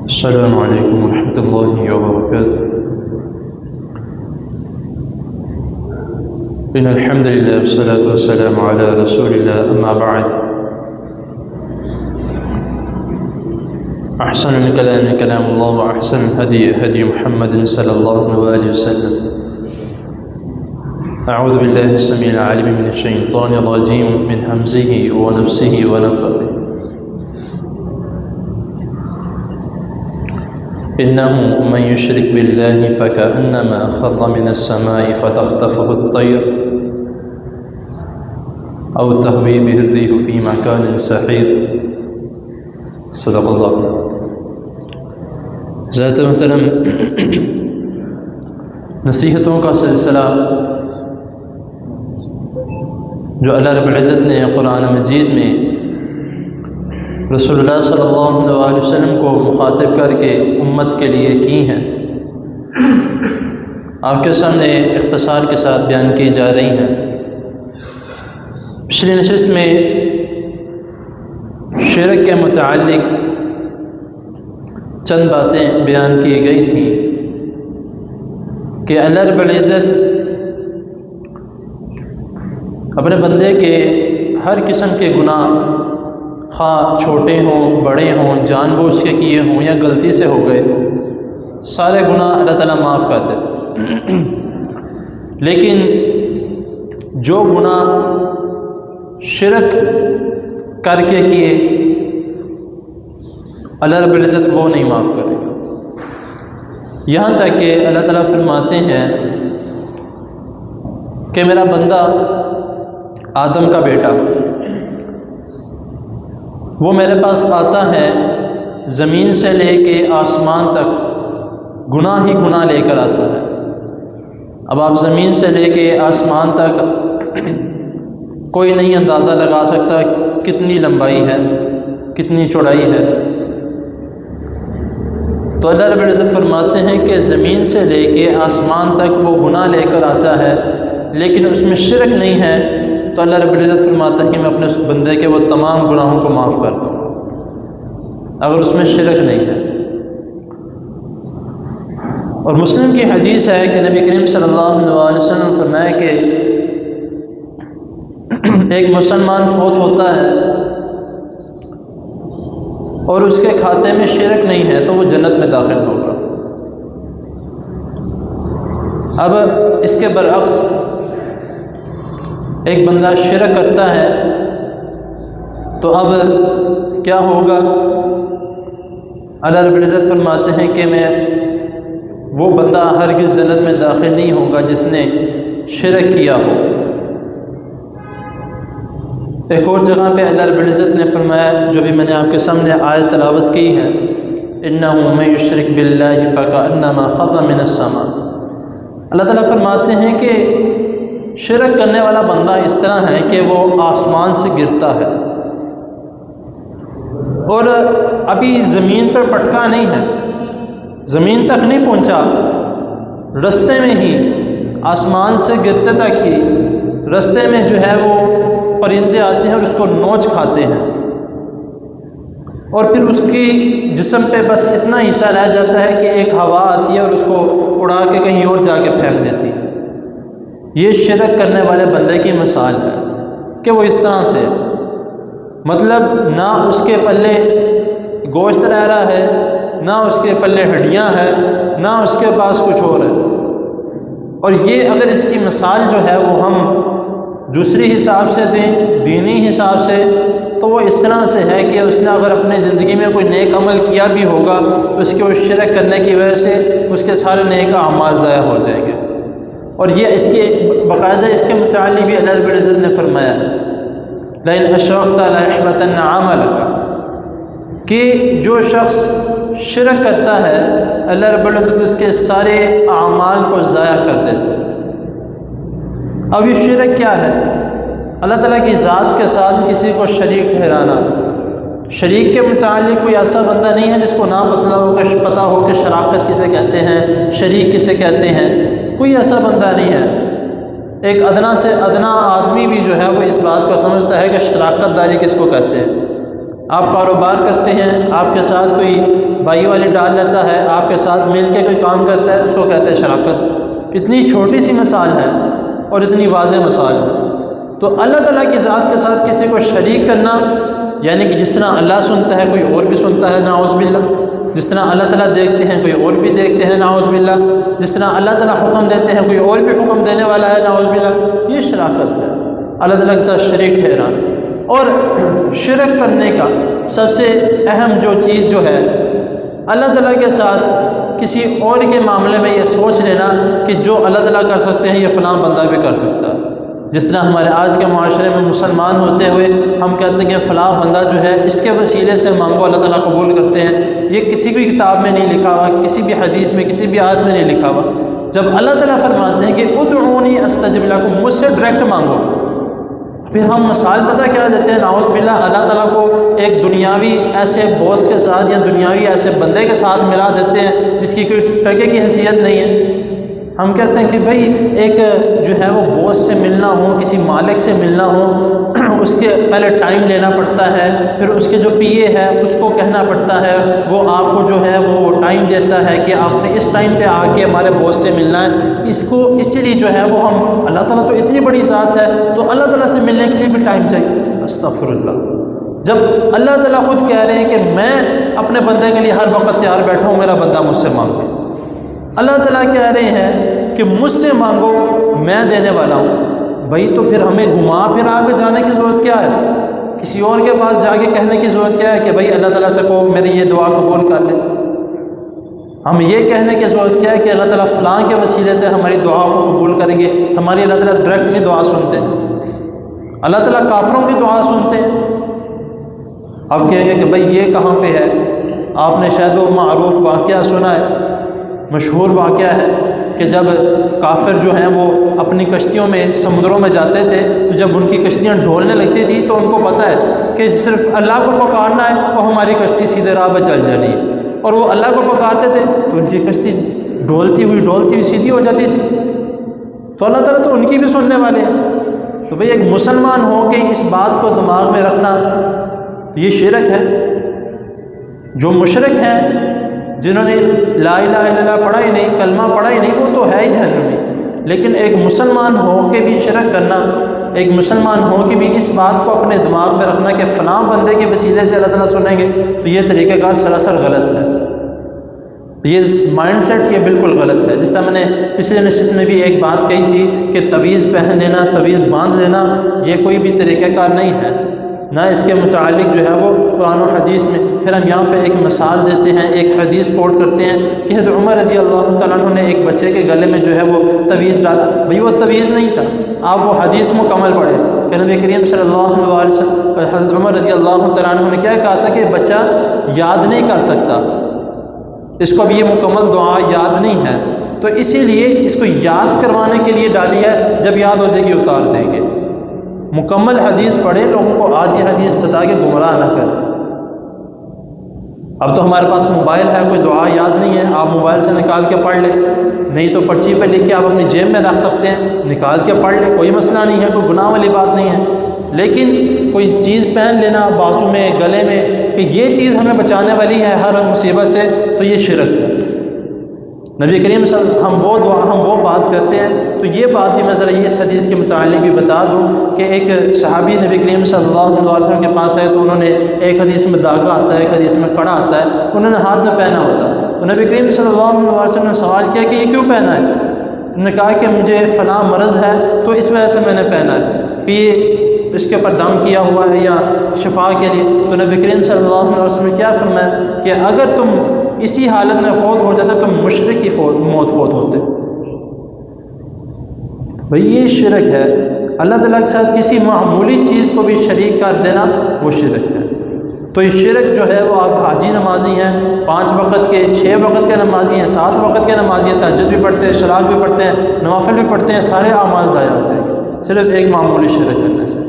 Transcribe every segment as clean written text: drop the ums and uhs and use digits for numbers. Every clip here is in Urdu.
السلام علیکم ورحمۃ اللہ وبرکاتہ۔ ان الحمد للہ والصلاة والسلام علی رسول اللہ، اما بعد، احسن الکلام کلام اللہ واحسن الهدی هدی محمد صلی اللہ علیہ وسلم۔ اعوذ باللہ السمیع العلیم من الشیطان الرجیم من همزه ونفسه ونفخه۔ إنه من يشرك بالله فكأنما خر من السماء فتخطفه الطير أو تهوي به الريح في مكان سحيق۔ صدق اللہ۔ ذات محترم، نصیحتوں کا سلسلہ جو اللہ رب العزت نے قرآن مجید میں رسول اللہ صلی اللہ علیہ وسلم کو مخاطب کر کے امت کے لیے کی ہیں، آپ کے سامنے اختصار کے ساتھ بیان کی جا رہی ہیں۔ پچھلی نشست میں شرک کے متعلق چند باتیں بیان کی گئی تھیں کہ اللہ رب العزت اپنے بندے کے ہر قسم کے گناہ، خواہ چھوٹے ہوں بڑے ہوں، جان بوجھ کے کیے ہوں یا غلطی سے ہو گئے، سارے گناہ اللہ تعالیٰ معاف کر دیتے ہیں۔ لیکن جو گناہ شرک کر کے کیے، اللہ رب العزت وہ نہیں معاف کرے گا، یہاں تک کہ اللہ تعالیٰ فرماتے ہیں کہ میرا بندہ آدم کا بیٹا، وہ میرے پاس آتا ہے، زمین سے لے کے آسمان تک گناہ ہی گناہ لے کر آتا ہے۔ اب آپ زمین سے لے کے آسمان تک کوئی نہیں اندازہ لگا سکتا کتنی لمبائی ہے، کتنی چوڑائی ہے۔ تو اللہ رب العزت فرماتے ہیں کہ زمین سے لے کے آسمان تک وہ گناہ لے کر آتا ہے، لیکن اس میں شرک نہیں ہے، تو اللہ رب العزت فرماتا ہے کہ میں اپنے اس بندے کے وہ تمام گناہوں کو معاف کر دوں اگر اس میں شرک نہیں ہے۔ اور مسلم کی حدیث ہے کہ نبی کریم صلی اللہ علیہ وسلم نے فرمایا کہ ایک مسلمان فوت ہوتا ہے اور اس کے کھاتے میں شرک نہیں ہے تو وہ جنت میں داخل ہوگا۔ اب اس کے برعکس ایک بندہ شرک کرتا ہے تو اب کیا ہوگا؟ اللہ رب العزت فرماتے ہیں کہ میں وہ بندہ ہرگز جنت میں داخل نہیں ہوگا جس نے شرک کیا ہو۔ ایک اور جگہ پہ اللہ رب العزت نے فرمایا، جو بھی میں نے آپ کے سامنے آیت تلاوت کی ہے، إِنَّهُ مَن يُشْرِكْ بِاللَّهِ فَكَأَنَّمَا خَرَّ مِنَ السَّمَاءِ۔ اللہ تعالیٰ فرماتے ہیں کہ شرک کرنے والا بندہ اس طرح ہے کہ وہ آسمان سے گرتا ہے اور ابھی زمین پر پٹکا نہیں ہے، زمین تک نہیں پہنچا، رستے میں ہی آسمان سے گرتے تک ہی رستے میں جو ہے وہ پرندے آتے ہیں اور اس کو نوچ کھاتے ہیں، اور پھر اس کی جسم پہ بس اتنا حصہ رہ جاتا ہے کہ ایک ہوا آتی ہے اور اس کو اڑا کے کہیں اور جا کے پھینک دیتی ہے۔ یہ شرک کرنے والے بندے کی مثال ہے کہ وہ اس طرح سے، مطلب نہ اس کے پلے گوشت رہ رہا ہے، نہ اس کے پلے ہڈیاں ہیں، نہ اس کے پاس کچھ اور ہے۔ اور یہ اگر اس کی مثال جو ہے وہ ہم دوسری حساب سے دیں، دینی حساب سے، تو وہ اس طرح سے ہے کہ اس نے اگر اپنی زندگی میں کوئی نیک عمل کیا بھی ہوگا، اس کے وہ شرک کرنے کی وجہ سے اس کے سارے نیک اعمال ضائع ہو جائیں گے۔ اور یہ اس کے باقاعدہ اس کے متعلق بھی اللہ رب العزت نے فرمایا لَإِنْ أَشْرَكْتَ لَيَحْبَطَنَّ عَمَلُكَ، کہ جو شخص شرک کرتا ہے اللہ رب العزت اس کے سارے اعمال کو ضائع کر دیتے۔ اب یہ شرک کیا ہے؟ اللہ تعالیٰ کی ذات کے ساتھ کسی کو شریک ٹھہرانا۔ شریک کے متعلق کوئی ایسا بندہ نہیں ہے جس کو نہ پتہ ہو کہ شراکت کسے کہتے ہیں، شریک کسے کہتے ہیں، کوئی ایسا بندہ نہیں ہے۔ ایک ادنا سے ادنا آدمی بھی جو ہے وہ اس بات کو سمجھتا ہے کہ شراکت داری کس کو کہتے ہیں۔ آپ کاروبار کرتے ہیں، آپ کے ساتھ کوئی بھائی والی ڈال لیتا ہے، آپ کے ساتھ مل کے کوئی کام کرتا ہے، اس کو کہتے ہیں شراکت۔ اتنی چھوٹی سی مثال ہے اور اتنی واضح مثال ہے۔ تو اللہ تعالیٰ کی ذات کے ساتھ کسی کو شریک کرنا، یعنی کہ جس طرح اللہ سنتا ہے کوئی اور بھی سنتا ہے، نعوذ باللہ۔ جس طرح اللہ تعالیٰ دیکھتے ہیں کوئی اور بھی دیکھتے ہیں، نعوذ باللہ۔ جس طرح اللہ تعالیٰ حکم دیتے ہیں کوئی اور بھی حکم دینے والا ہے، نعوذ باللہ۔ یہ شراکت ہے، اللہ تعالیٰ کے ساتھ شریک ٹھہرانا۔ اور شرک کرنے کا سب سے اہم جو چیز جو ہے، اللہ تعالیٰ کے ساتھ کسی اور کے معاملے میں یہ سوچ لینا کہ جو اللہ تعالیٰ کر سکتے ہیں یہ فلاں بندہ بھی کر سکتا ہے۔ جس طرح ہمارے آج کے معاشرے میں مسلمان ہوتے ہوئے ہم کہتے ہیں کہ فلاں بندہ جو ہے اس کے وسیلے سے مانگو اللہ تعالیٰ قبول کرتے ہیں، یہ کسی بھی کتاب میں نہیں لکھا ہوا، کسی بھی حدیث میں، کسی بھی آیت میں نہیں لکھا ہوا۔ جب اللہ تعالیٰ فرماتے ہیں کہ ادعونی استجب لکم، مجھ سے ڈائریکٹ مانگو، پھر ہم مثال پتہ کیا دیتے ہیں، نعوذ باللہ، اللہ تعالیٰ کو ایک دنیاوی ایسے باس کے ساتھ یا دنیاوی ایسے بندے کے ساتھ ملا دیتے ہیں جس کی کوئی ٹکے کی حیثیت نہیں ہے۔ ہم کہتے ہیں کہ بھائی ایک جو ہے وہ باس سے ملنا ہو، کسی مالک سے ملنا ہو، اس کے پہلے ٹائم لینا پڑتا ہے، پھر اس کے جو پی اے ہے اس کو کہنا پڑتا ہے، وہ آپ کو جو ہے وہ ٹائم دیتا ہے کہ آپ نے اس ٹائم پہ آ کے ہمارے باس سے ملنا ہے۔ اسی لیے جو ہے وہ ہم، اللہ تعالیٰ تو اتنی بڑی ذات ہے تو اللہ تعالیٰ سے ملنے کے لیے بھی ٹائم چاہیے۔ استغفر اللہ۔ جب اللہ تعالیٰ خود کہہ رہے ہیں کہ میں اپنے بندے کے لیے ہر وقت تیار بیٹھا ہوں، میرا بندہ مجھ سے مانگے۔ اللہ تعالیٰ کہہ رہے ہیں کہ مجھ سے مانگو، میں دینے والا ہوں۔ بھائی تو پھر ہمیں گھما پھر آگے جانے کی ضرورت کیا ہے؟ کسی اور کے پاس جا کے کہنے کی ضرورت کیا ہے کہ بھائی اللہ تعالیٰ سے کہو میری یہ دعا قبول کر لے؟ ہم یہ کہنے کی ضرورت کیا ہے کہ اللہ تعالیٰ فلاں کے وسیلے سے ہماری دعا کو قبول کریں گے؟ ہماری اللہ تعالیٰ ڈائریکٹ نہیں دعا سنتے، اللہ تعالیٰ کافروں کی دعا سنتے ہیں۔ اب کہیں گے کہ بھائی یہ کہاں پہ ہے؟ آپ نے شاید وہ معروف واقعہ سنا ہے، مشہور واقعہ ہے کہ جب کافر جو ہیں وہ اپنی کشتیوں میں سمندروں میں جاتے تھے تو جب ان کی کشتیاں ڈھولنے لگتی تھی تو ان کو پتہ ہے کہ صرف اللہ کو پکارنا ہے اور ہماری کشتی سیدھے راہ پہ چل جانی ہے، اور وہ اللہ کو پکارتے تھے تو ان کی کشتی ڈھولتی ہوئی سیدھی ہو جاتی تھی۔ تو اللہ تعالیٰ تو ان کی بھی سننے والے ہیں۔ تو بھئی ایک مسلمان ہو کے اس بات کو دماغ میں رکھنا یہ شرک ہے۔ جو مشرک ہیں، جنہوں نے لا الہ الا اللہ پڑھا ہی نہیں، کلمہ پڑھا ہی نہیں، وہ تو ہے ہی جہنمی۔ لیکن ایک مسلمان ہو کے بھی شرک کرنا، ایک مسلمان ہو کے بھی اس بات کو اپنے دماغ میں رکھنا کہ فلاں بندے کے وسیلے سے اللہ تعالیٰ سنیں گے، تو یہ طریقہ کار سراسر غلط ہے۔ یہ مائنڈ سیٹ یہ بالکل غلط ہے۔ جس طرح میں نے پچھلے نشست میں بھی ایک بات کہی تھی کہ تعویذ پہن لینا، تعویذ باندھ لینا، یہ کوئی بھی طریقہ کار نہیں ہے، نہ اس کے متعلق جو ہے وہ قرآن و حدیث میں۔ پھر ہم یہاں پہ ایک مثال دیتے ہیں، ایک حدیث کوٹ کرتے ہیں کہ حضرت عمر رضی اللہ تعالیٰ عنہ نے ایک بچے کے گلے میں جو ہے وہ تعویذ ڈالا۔ بھئی وہ تعویذ نہیں تھا، آپ وہ حدیث مکمل پڑھیں کہ نبی کریم صلی اللہ علیہ وسلم، حضرت عمر رضی اللہ تعالیٰ عنہ نے کیا کہا تھا کہ بچہ یاد نہیں کر سکتا، اس کو اب یہ مکمل دعا یاد نہیں ہے، تو اسی لیے اس کو یاد کروانے کے لیے ڈالی ہے، جب یاد ہو جائے گی اتار دیں گے۔ مکمل حدیث پڑھے، لوگوں کو آدھی حدیث بتا کے گمراہ نہ کریں۔ اب تو ہمارے پاس موبائل ہے، کوئی دعا یاد نہیں ہے، آپ موبائل سے نکال کے پڑھ لیں، نہیں تو پرچی پہ لکھ کے آپ اپنی جیب میں رکھ سکتے ہیں، نکال کے پڑھ لیں، کوئی مسئلہ نہیں ہے، کوئی گناہ والی بات نہیں ہے۔ لیکن کوئی چیز پہن لینا بازو میں، گلے میں، کہ یہ چیز ہمیں بچانے والی ہے ہر مصیبت سے، تو یہ شرک ہے۔ نبی کریم صلی اللہ علیہ وسلم ہم وہ بات کرتے ہیں، تو یہ بات بھی میں ذرا اس حدیث کے متعلق بھی بتا دوں کہ ایک صحابی نبی کریم صلی اللہ علیہ وسلم کے پاس آئے تو انہوں نے ایک حدیث میں داغا آتا ہے، ایک حدیث میں کڑا آتا ہے، انہوں نے ہاتھ میں پہنا ہوتا، تو نبی کریم صلی اللہ علیہ وسلم نے سوال کیا کہ یہ کیوں پہنا ہے؟ انہوں نے کہا کہ مجھے فلاں مرض ہے تو اس وجہ سے میں نے پہنا ہے، کہ یہ اس کے اوپر دم کیا ہوا ہے یا شفا کے لیے۔ تو نبی کریم صلی اللہ علیہ وسلم نے کیا فرمایا کہ اگر تم اسی حالت میں فوت ہو جاتے تو مشرک کی موت فوت ہوتے۔ بھئی یہ شرک ہے، اللہ تعالیٰ کے ساتھ کسی معمولی چیز کو بھی شریک کر دینا وہ شرک ہے۔ تو یہ شرک جو ہے وہ آپ حاجی نمازی ہیں، 5 وقت کے 6 وقت کے نمازی ہیں، 7 وقت کے نمازی ہیں، تہجد بھی پڑھتے ہیں، شراک بھی پڑھتے ہیں، نوافل بھی پڑھتے ہیں، سارے اعمال ضائع ہو جائیں گے صرف ایک معمولی شرک کرنے سے۔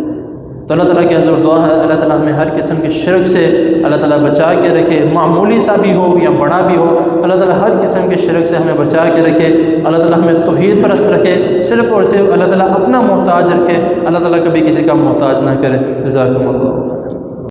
تو اللہ تعالیٰ کی حضور دعا ہے اللہ تعالیٰ ہمیں ہر قسم کے شرک سے اللہ تعالیٰ بچا کے رکھے، معمولی سا بھی ہو یا بڑا بھی ہو، اللہ تعالیٰ ہر قسم کے شرک سے ہمیں بچا کے رکھے، اللہ تعالیٰ ہمیں توحید پرست رکھے، صرف اور صرف اللہ تعالیٰ اپنا محتاج رکھے، اللہ تعالیٰ کبھی کسی کا محتاج نہ کرے۔ جزاکم اللہ۔